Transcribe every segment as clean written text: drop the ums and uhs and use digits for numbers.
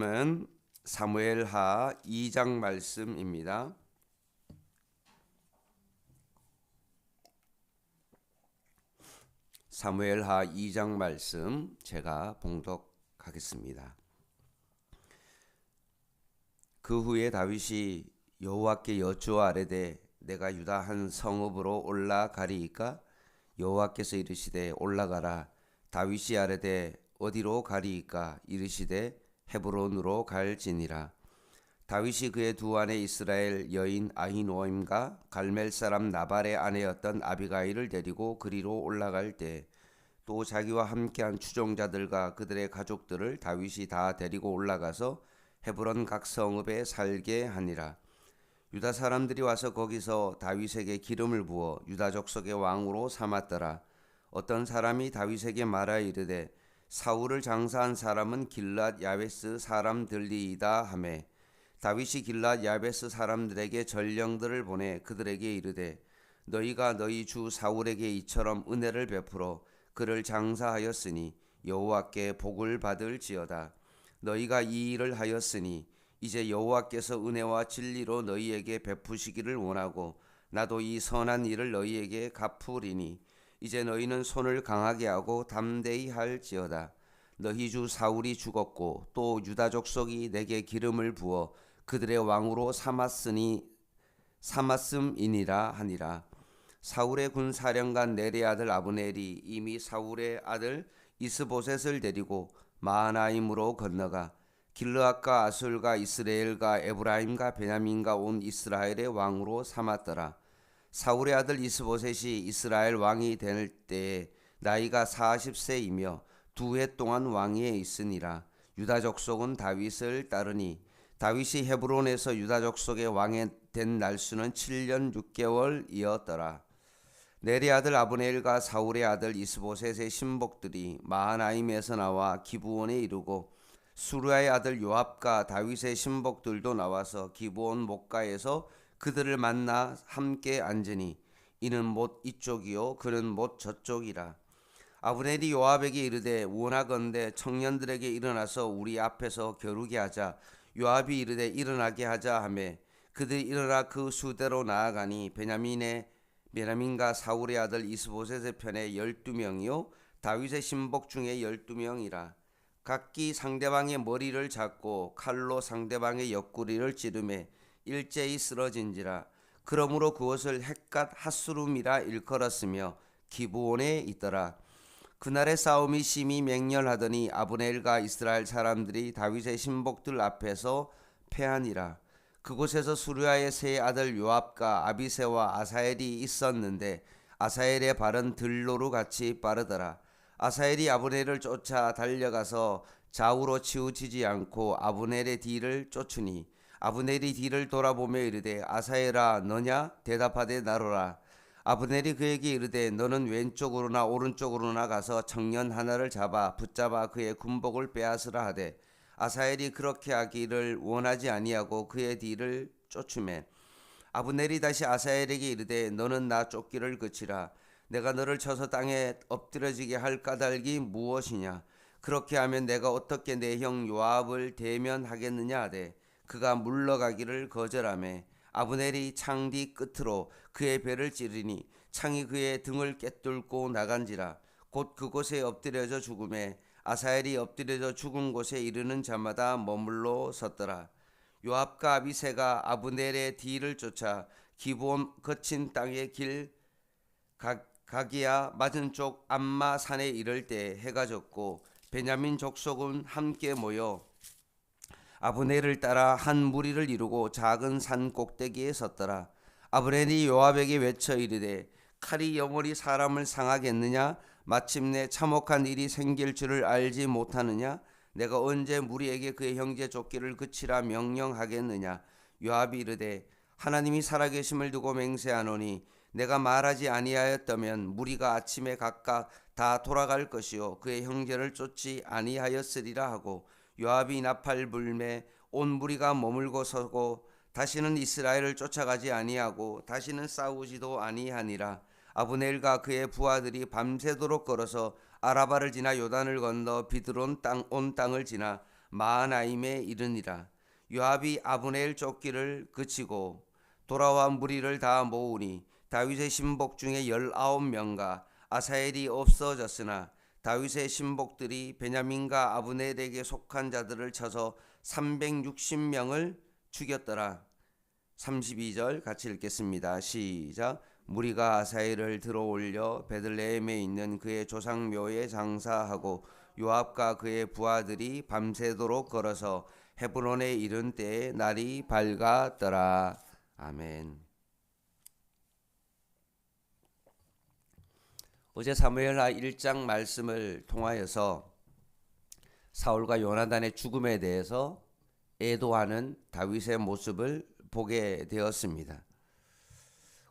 은 사무엘하 2장 말씀입니다. 사무엘하 2장 말씀 제가 봉독하겠습니다. 그 후에 다윗이 여호와께 여쭈아뢰되 내가 유다 한 성읍으로 올라가리이까? 여호와께서 이르시되 올라가라. 다윗이 아뢰되 어디로 가리이까? 이르시되 헤브론으로 갈지니라. 다윗이 그의 두 아내 이스라엘 여인 아히노임과 갈멜 사람 나발의 아내였던 아비가일을 데리고 그리로 올라갈 때 또 자기와 함께한 추종자들과 그들의 가족들을 다윗이 다 데리고 올라가서 헤브론 각 성읍에 살게 하니라. 유다 사람들이 와서 거기서 다윗에게 기름을 부어 유다 족속의 왕으로 삼았더라. 어떤 사람이 다윗에게 말하여 이르되 사울을 장사한 사람은 길랏 야베스 사람들이다 하매 다윗이 길랏 야베스 사람들에게 전령들을 보내 그들에게 이르되 너희가 너희 주 사울에게 이처럼 은혜를 베풀어 그를 장사하였으니 여호와께 복을 받을지어다. 너희가 이 일을 하였으니 이제 여호와께서 은혜와 진리로 너희에게 베푸시기를 원하고 나도 이 선한 일을 너희에게 갚으리니 이제 너희는 손을 강하게 하고 담대히 할지어다. 너희 주 사울이 죽었고 또 유다 족속이 내게 기름을 부어 그들의 왕으로 삼았음이니라 하니라. 사울의 군 사령관 넬의 아들 아브넬이 이미 사울의 아들 이스보셋을 데리고 마하나임으로 건너가 길르앗과 아술과 이스라엘과 에브라임과 베냐민과 온 이스라엘의 왕으로 삼았더라. 사울의 아들 이스보셋이 이스라엘 왕이 될 때에 나이가 40세이며 2해 동안 왕위에 있으니라. 유다 족속은 다윗을 따르니 다윗이 헤브론에서 유다 족속의 왕이 된 날수는 7년 6개월이었더라. 넬의 아들 아브넬과 사울의 아들 이스보셋의 신복들이 마하나임에서 나와 기브온에 이르고 수르야의 아들 요압과 다윗의 신복들도 나와서 기브온 목가에서 그들을 만나 함께 앉으니 이는 못 이쪽이요 그는 못 저쪽이라. 아브넬이 요압에게 이르되 원하건대 청년들에게 일어나서 우리 앞에서 겨루게 하자. 요압이 이르되 일어나게 하자 하매 그들이 일어나 그 수대로 나아가니 베냐민과 사울의 아들 이스보셋의 편에 12명이요 다윗의 신복 중에 12명이라. 각기 상대방의 머리를 잡고 칼로 상대방의 옆구리를 찌르매 일제히 쓰러진지라. 그러므로 그것을 헷갓 핫수름이라 일컬었으며 기브온에 있더라. 그날의 싸움이 심히 맹렬하더니 아브넬과 이스라엘 사람들이 다윗의 신복들 앞에서 패하니라. 그곳에서 수르야의 세 아들 요압과 아비새와 아사엘이 있었는데 아사엘의 발은 들로루 같이 빠르더라. 아사엘이 아브넬을 쫓아 달려가서 좌우로 치우치지 않고 아브넬의 뒤를 쫓으니 아브넬이 뒤를 돌아보며 이르되 아사엘아 너냐? 대답하되 나로라. 아브넬이 그에게 이르되 너는 왼쪽으로나 오른쪽으로나 가서 청년 하나를 잡아 붙잡아 그의 군복을 빼앗으라 하되 아사엘이 그렇게 하기를 원하지 아니하고 그의 뒤를 쫓으매 아브넬이 다시 아사엘에게 이르되 너는 나 쫓기를 그치라. 내가 너를 쳐서 땅에 엎드려지게 할 까닭이 무엇이냐? 그렇게 하면 내가 어떻게 내 형 요압을 대면하겠느냐 하되 그가 물러가기를 거절하매 아브넬이 창 뒤 끝으로 그의 배를 찌르니 창이 그의 등을 꿰뚫고 나간지라. 곧 그곳에 엎드려져 죽음에 아사엘이 엎드려져 죽은 곳에 이르는 자마다 머물러 섰더라. 요압과 아비새가 아브넬의 뒤를 쫓아 기브온 거친 땅의 길 가기야 맞은 쪽 암마 산에 이를 때 해가 졌고 베냐민 족속은 함께 모여 아브넬을 따라 한 무리를 이루고 작은 산 꼭대기에 섰더라. 아브넬이 요압에게 외쳐 이르되 칼이 영원히 사람을 상하겠느냐? 마침내 참혹한 일이 생길 줄을 알지 못하느냐? 내가 언제 무리에게 그의 형제 쫓기를 그치라 명령하겠느냐? 요압이 이르되 하나님이 살아계심을 두고 맹세하노니 내가 말하지 아니하였다면 무리가 아침에 각각 다 돌아갈 것이요 그의 형제를 쫓지 아니하였으리라 하고 요압이 나팔 불매 온 무리가 머물고 서고 다시는 이스라엘을 쫓아가지 아니하고 다시는 싸우지도 아니하니라. 아브넬과 그의 부하들이 밤새도록 걸어서 아라바를 지나 요단을 건너 비드론 온 땅을 지나 마하나임에 이르니라. 요압이 아브넬 쫓기를 그치고 돌아와 무리를 다 모으니 다윗의 신복 중에 19명과 아사엘이 없어졌으나 다윗의 신복들이 베냐민과 아브넬에게 속한 자들을 쳐서 360명을 죽였더라. 32절 같이 읽겠습니다. 시작. 무리가 아사엘을 들어올려 베들레헴에 있는 그의 조상묘에 장사하고 요압과 그의 부하들이 밤새도록 걸어서 헤브론에 이른 때에 날이 밝았더라. 아멘. 어제 사무엘하 1장 말씀을 통하여서 사울과 요나단의 죽음에 대해서 애도하는 다윗의 모습을 보게 되었습니다.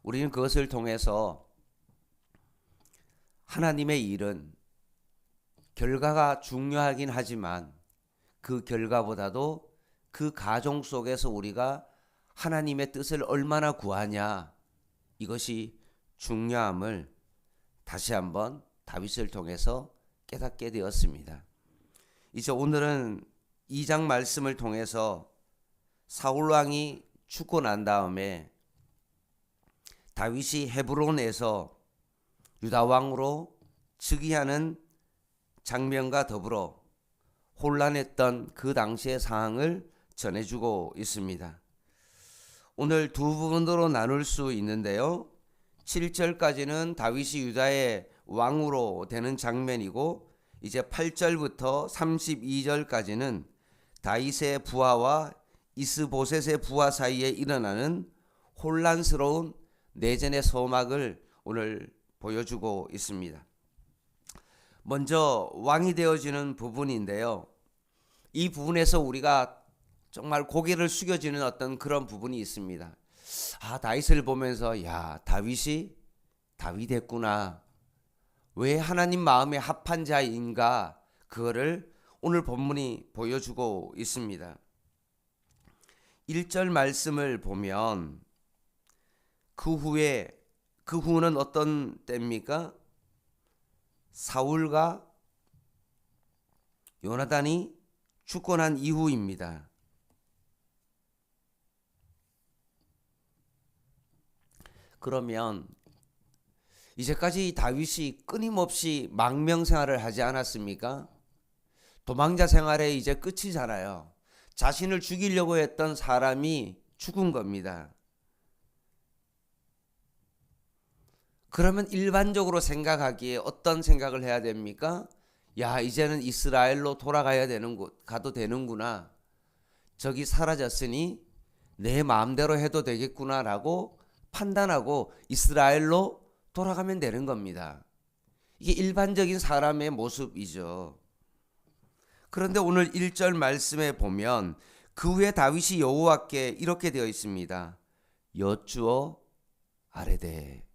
우리는 그것을 통해서 하나님의 일은 결과가 중요하긴 하지만 그 결과보다도 그 가정 속에서 우리가 하나님의 뜻을 얼마나 구하냐, 이것이 중요함을 다시 한번 다윗을 통해서 깨닫게 되었습니다. 이제 오늘은 2장 말씀을 통해서 사울 왕이 죽고 난 다음에 다윗이 헤브론에서 유다 왕으로 즉위하는 장면과 더불어 혼란했던 그 당시의 상황을 전해주고 있습니다. 오늘 두 부분으로 나눌 수 있는데요. 7절까지는 다윗이 유다의 왕으로 되는 장면이고, 이제 8절부터 32절까지는 다윗의 부하와 이스보셋의 부하 사이에 일어나는 혼란스러운 내전의 서막을 오늘 보여주고 있습니다. 먼저 왕이 되어지는 부분인데요. 이 부분에서 우리가 정말 고개를 숙여지는 어떤 그런 부분이 있습니다. 다윗을 보면서 다윗이 다윗했구나. 왜 하나님 마음에 합한 자인가? 그거를 오늘 본문이 보여주고 있습니다. 1절 말씀을 보면 그 후는 어떤 때입니까? 사울과 요나단이 죽고 난 이후입니다. 그러면 이제까지 다윗이 끊임없이 망명 생활을 하지 않았습니까? 도망자 생활의 이제 끝이잖아요. 자신을 죽이려고 했던 사람이 죽은 겁니다. 그러면 일반적으로 생각하기에 어떤 생각을 해야 됩니까? 이제는 이스라엘로 가도 되는구나. 적이 사라졌으니 내 마음대로 해도 되겠구나라고 판단하고 이스라엘로 돌아가면 되는 겁니다. 이게 일반적인 사람의 모습이죠. 그런데 오늘 1절 말씀에 보면 그 후에 다윗이 여호와께 이렇게 되어 있습니다. 여쭈어 아뢰되.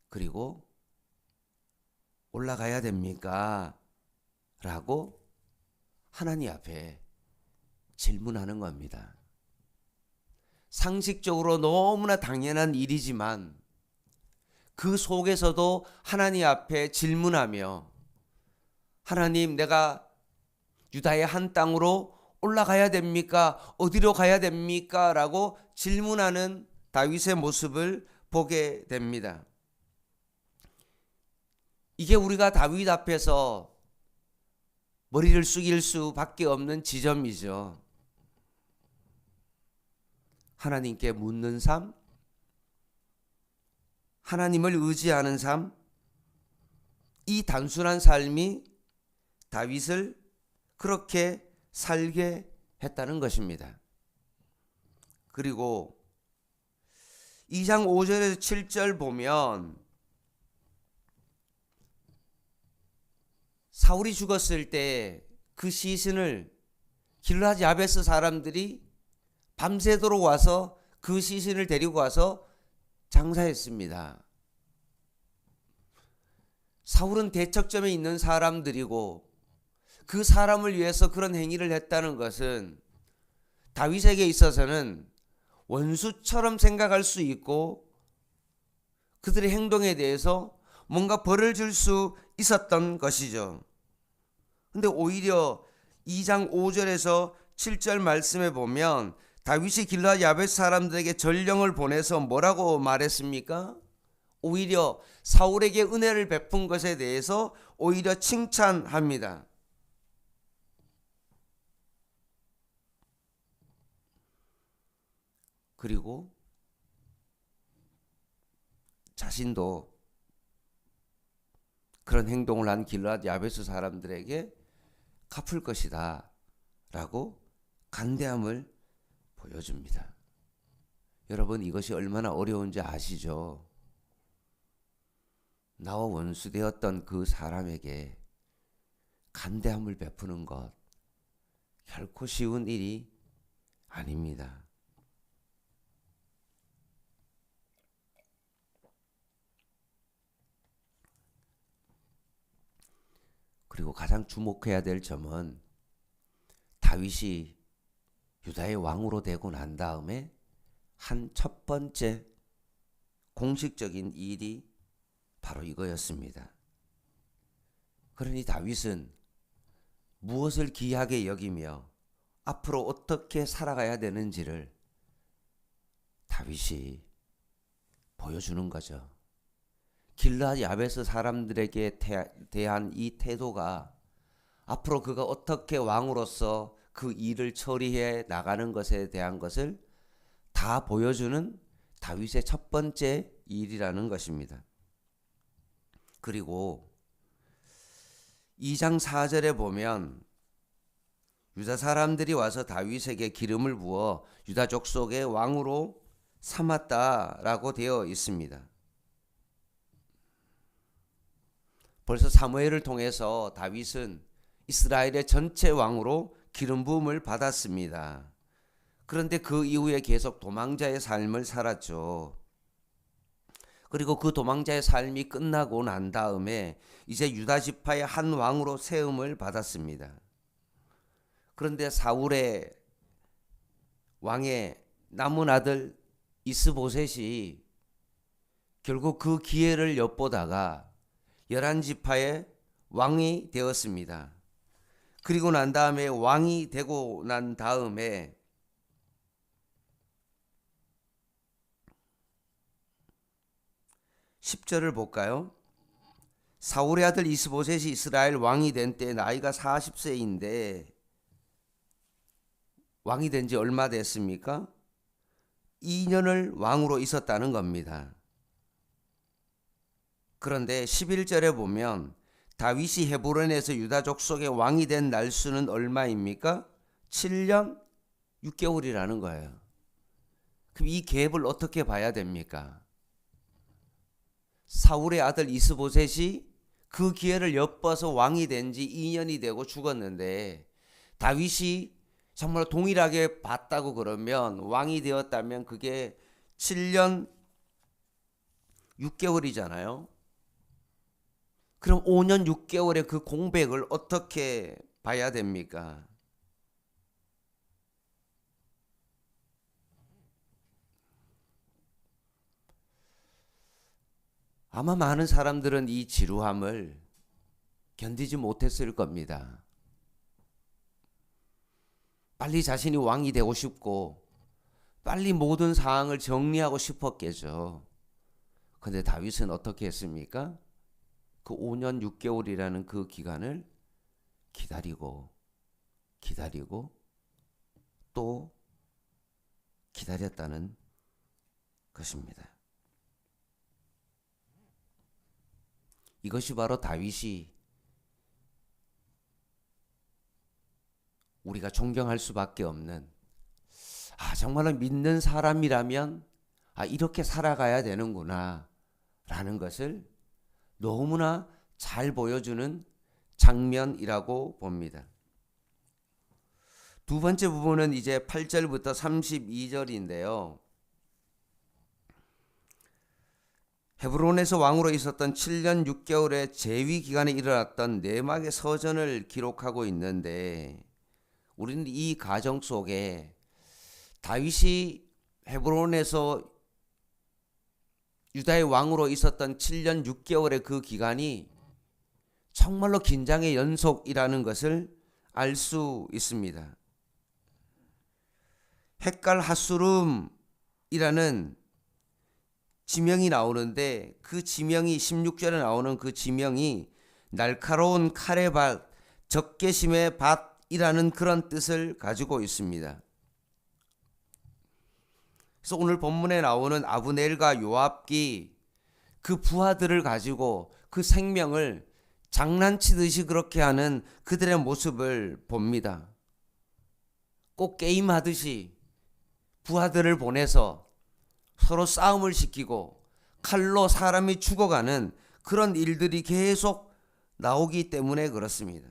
그리고 올라가야 됩니까? 라고 하나님 앞에 질문하는 겁니다. 상식적으로 너무나 당연한 일이지만 그 속에서도 하나님 앞에 질문하며, 하나님, 내가 유다의 한 땅으로 올라가야 됩니까? 어디로 가야 됩니까? 라고 질문하는 다윗의 모습을 보게 됩니다. 이게 우리가 다윗 앞에서 머리를 숙일 수밖에 없는 지점이죠. 하나님께 묻는 삶, 하나님을 의지하는 삶, 이 단순한 삶이 다윗을 그렇게 살게 했다는 것입니다. 그리고 2장 5절에서 7절 보면 사울이 죽었을 때 그 시신을 길르앗 야베스 사람들이 밤새도록 와서 그 시신을 데리고 와서 장사했습니다. 사울은 대척점에 있는 사람들이고 그 사람을 위해서 그런 행위를 했다는 것은 다윗에게 있어서는 원수처럼 생각할 수 있고 그들의 행동에 대해서 뭔가 벌을 줄 수 있었던 것이죠. 근데 오히려 2장 5절에서 7절 말씀에 보면 다윗이 길르앗 야베스 사람들에게 전령을 보내서 뭐라고 말했습니까? 오히려 사울에게 은혜를 베푼 것에 대해서 오히려 칭찬합니다. 그리고 자신도 그런 행동을 한 길르앗 야베스 사람들에게 갚을 것이다 라고 간대함을 보여줍니다. 여러분, 이것이 얼마나 어려운지 아시죠? 나와 원수되었던 그 사람에게 간대함을 베푸는 것 결코 쉬운 일이 아닙니다. 그리고 가장 주목해야 될 점은 다윗이 유다의 왕으로 되고 난 다음에 한 첫 번째 공식적인 일이 바로 이거였습니다. 그러니 다윗은 무엇을 귀하게 여기며 앞으로 어떻게 살아가야 되는지를 다윗이 보여주는 거죠. 길르앗 야베스 사람들에게 대한 이 태도가 앞으로 그가 어떻게 왕으로서 그 일을 처리해 나가는 것에 대한 것을 다 보여주는 다윗의 첫 번째 일이라는 것입니다. 그리고 2장 4절에 보면 유다 사람들이 와서 다윗에게 기름을 부어 유다 족속의 왕으로 삼았다라고 되어 있습니다. 벌써 사무엘을 통해서 다윗은 이스라엘의 전체 왕으로 기름 부음을 받았습니다. 그런데 그 이후에 계속 도망자의 삶을 살았죠. 그리고 그 도망자의 삶이 끝나고 난 다음에 이제 유다 지파의 한 왕으로 세움을 받았습니다. 그런데 사울의 왕의 남은 아들 이스보셋이 결국 그 기회를 엿보다가 11지파의 왕이 되었습니다. 그리고 난 다음에 왕이 되고 난 다음에 10절을 볼까요? 사울의 아들 이스보셋이 이스라엘 왕이 된 때 나이가 40세인데 왕이 된 지 얼마 됐습니까? 2년을 왕으로 있었다는 겁니다. 그런데 11절에 보면 다윗이 헤브론에서 유다 족속의 왕이 된 날수는 얼마입니까? 7년 6개월이라는 거예요. 그럼 이 갭을 어떻게 봐야 됩니까? 사울의 아들 이스보셋이 그 기회를 엿봐서 왕이 된 지 2년이 되고 죽었는데 다윗이 정말 동일하게 봤다고 그러면 왕이 되었다면 그게 7년 6개월이잖아요. 그럼 5년 6개월의 그 공백을 어떻게 봐야 됩니까? 아마 많은 사람들은 이 지루함을 견디지 못했을 겁니다. 빨리 자신이 왕이 되고 싶고 빨리 모든 상황을 정리하고 싶었겠죠. 그런데 다윗은 어떻게 했습니까? 그 5년 6개월이라는 그 기간을 기다리고 또 기다렸다는 것입니다. 이것이 바로 다윗이 우리가 존경할 수밖에 없는, 정말로 믿는 사람이라면 이렇게 살아가야 되는구나 라는 것을 너무나 잘 보여주는 장면이라고 봅니다. 두 번째 부분은 이제 8절부터 32절인데요. 헤브론에서 왕으로 있었던 7년 6개월의 재위 기간에 일어났던 내막의 서전을 기록하고 있는데 우리는 이 가정 속에 다윗이 헤브론에서 유다의 왕으로 있었던 7년 6개월의 그 기간이 정말로 긴장의 연속이라는 것을 알 수 있습니다. 헷갈 하수름이라는 지명이 나오는데 그 지명이 16절에 나오는 그 지명이 날카로운 칼의 밭, 적개심의 밭이라는 그런 뜻을 가지고 있습니다. 그래서 오늘 본문에 나오는 아브넬과 요압기 그 부하들을 가지고 그 생명을 장난치듯이 그렇게 하는 그들의 모습을 봅니다. 꼭 게임하듯이 부하들을 보내서 서로 싸움을 시키고 칼로 사람이 죽어가는 그런 일들이 계속 나오기 때문에 그렇습니다.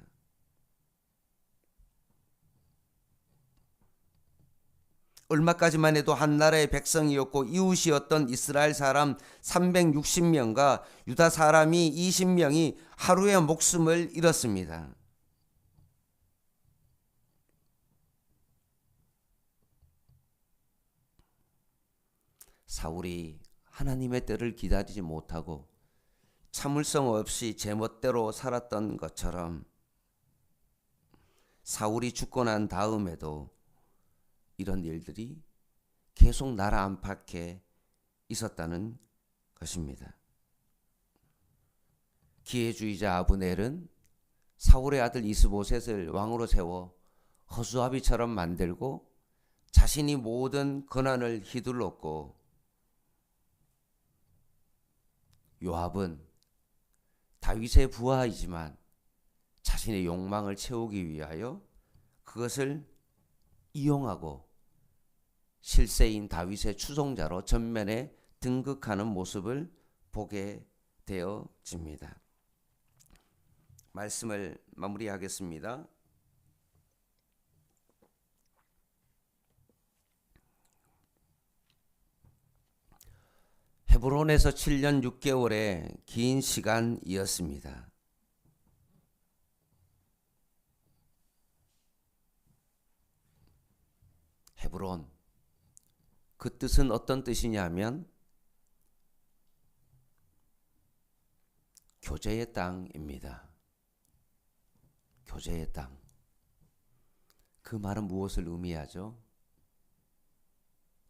얼마까지만 해도 한 나라의 백성이었고 이웃이었던 이스라엘 사람 360명과 유다 사람이 20명이 하루에 목숨을 잃었습니다. 사울이 하나님의 때를 기다리지 못하고 참을성 없이 제멋대로 살았던 것처럼 사울이 죽고 난 다음에도 이런 일들이 계속 나라 안팎에 있었다는 것입니다. 기회주의자 아브넬은 사울의 아들 이스보셋을 왕으로 세워 허수아비처럼 만들고 자신이 모든 권한을 휘둘렀고, 요압은 다윗의 부하이지만 자신의 욕망을 채우기 위하여 그것을 이용하고 실세인 다윗의 추종자로 전면에 등극하는 모습을 보게 되어집니다. 말씀을 마무리하겠습니다. 헤브론에서 7년 6개월의 긴 시간이었습니다. 헤브론, 그 뜻은 어떤 뜻이냐면 교제의 땅입니다. 교제의 땅. 그 말은 무엇을 의미하죠?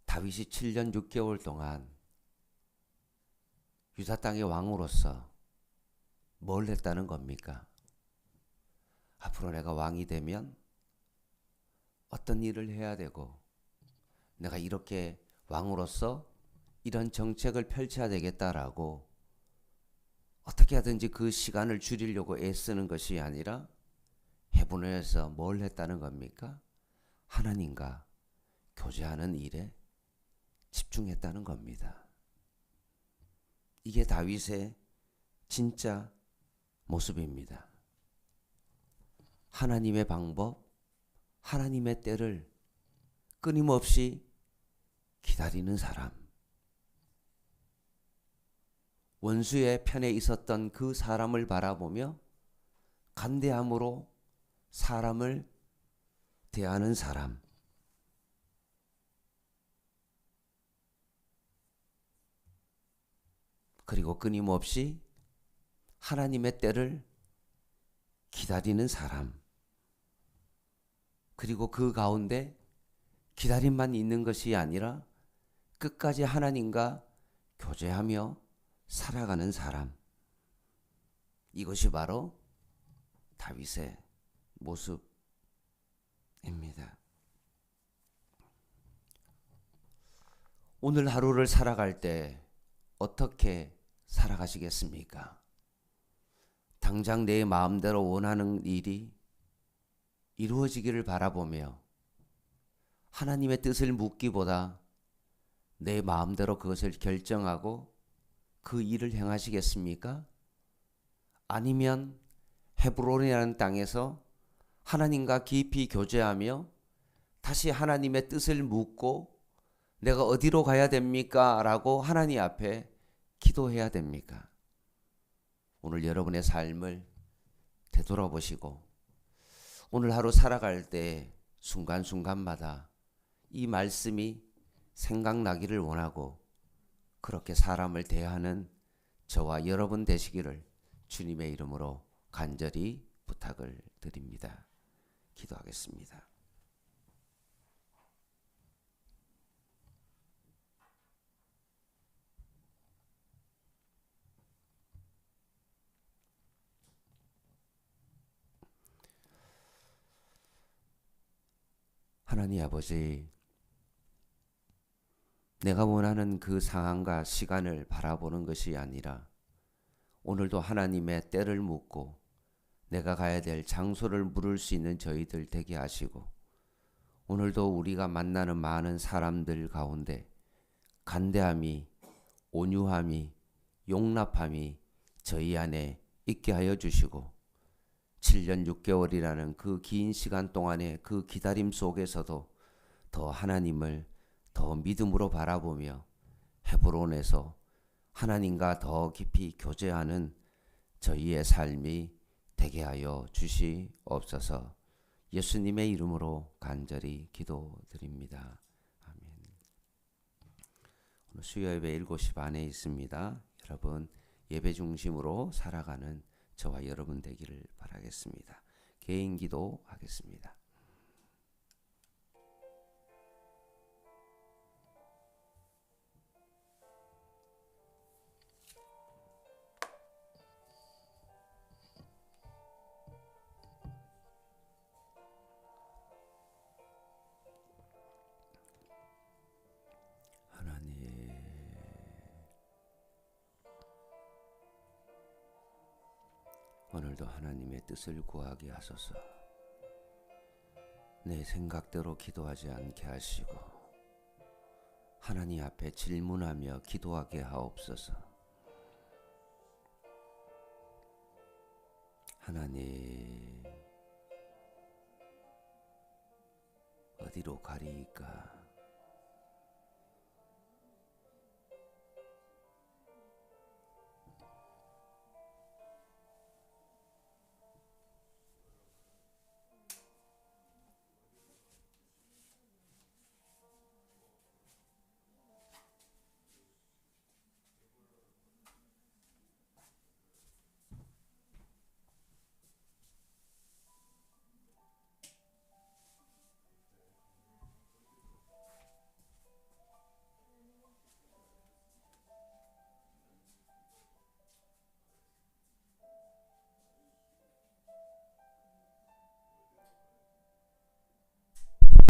다윗이 7년 6개월 동안 유다 땅의 왕으로서 뭘 했다는 겁니까? 앞으로 내가 왕이 되면 어떤 일을 해야 되고, 내가 이렇게 왕으로서 이런 정책을 펼쳐야 되겠다라고 어떻게 하든지 그 시간을 줄이려고 애쓰는 것이 아니라 헤브론에서 뭘 했다는 겁니까? 하나님과 교제하는 일에 집중했다는 겁니다. 이게 다윗의 진짜 모습입니다. 하나님의 방법, 하나님의 때를 끊임없이 기다리는 사람. 원수의 편에 있었던 그 사람을 바라보며 간대함으로 사람을 대하는 사람. 그리고 끊임없이 하나님의 때를 기다리는 사람. 그리고 그 가운데 기다림만 있는 것이 아니라 끝까지 하나님과 교제하며 살아가는 사람. 이것이 바로 다윗의 모습입니다. 오늘 하루를 살아갈 때 어떻게 살아가시겠습니까? 당장 내 마음대로 원하는 일이 이루어지기를 바라보며 하나님의 뜻을 묻기보다 내 마음대로 그것을 결정하고 그 일을 행하시겠습니까? 아니면 헤브론이라는 땅에서 하나님과 깊이 교제하며 다시 하나님의 뜻을 묻고 내가 어디로 가야 됩니까? 라고 하나님 앞에 기도해야 됩니까? 오늘 여러분의 삶을 되돌아보시고 오늘 하루 살아갈 때 순간순간마다 이 말씀이 생각나기를 원하고 그렇게 사람을 대하는 저와 여러분 되시기를 주님의 이름으로 간절히 부탁을 드립니다. 기도하겠습니다. 하나님 아버지, 내가 원하는 그 상황과 시간을 바라보는 것이 아니라 오늘도 하나님의 때를 묻고 내가 가야 될 장소를 물을 수 있는 저희들 되게 하시고, 오늘도 우리가 만나는 많은 사람들 가운데 간대함이, 온유함이, 용납함이 저희 안에 있게 하여 주시고, 7년 6개월이라는 그 긴 시간 동안의 그 기다림 속에서도 더 하나님을 더 믿음으로 바라보며 헤브론에서 하나님과 더 깊이 교제하는 저희의 삶이 되게 하여 주시옵소서. 예수님의 이름으로 간절히 기도드립니다. 아멘. 오늘 수요 예배 7시 반에 있습니다. 여러분 예배 중심으로 살아가는 저와 여러분 되기를 바라겠습니다. 개인 기도하겠습니다. 하나님, 오늘도 하나님의 뜻을 구하게 하소서. 내 생각대로 기도하지 않게 하시고 하나님 앞에 질문하며 기도하게 하옵소서. 하나님, 어디로 가리이까?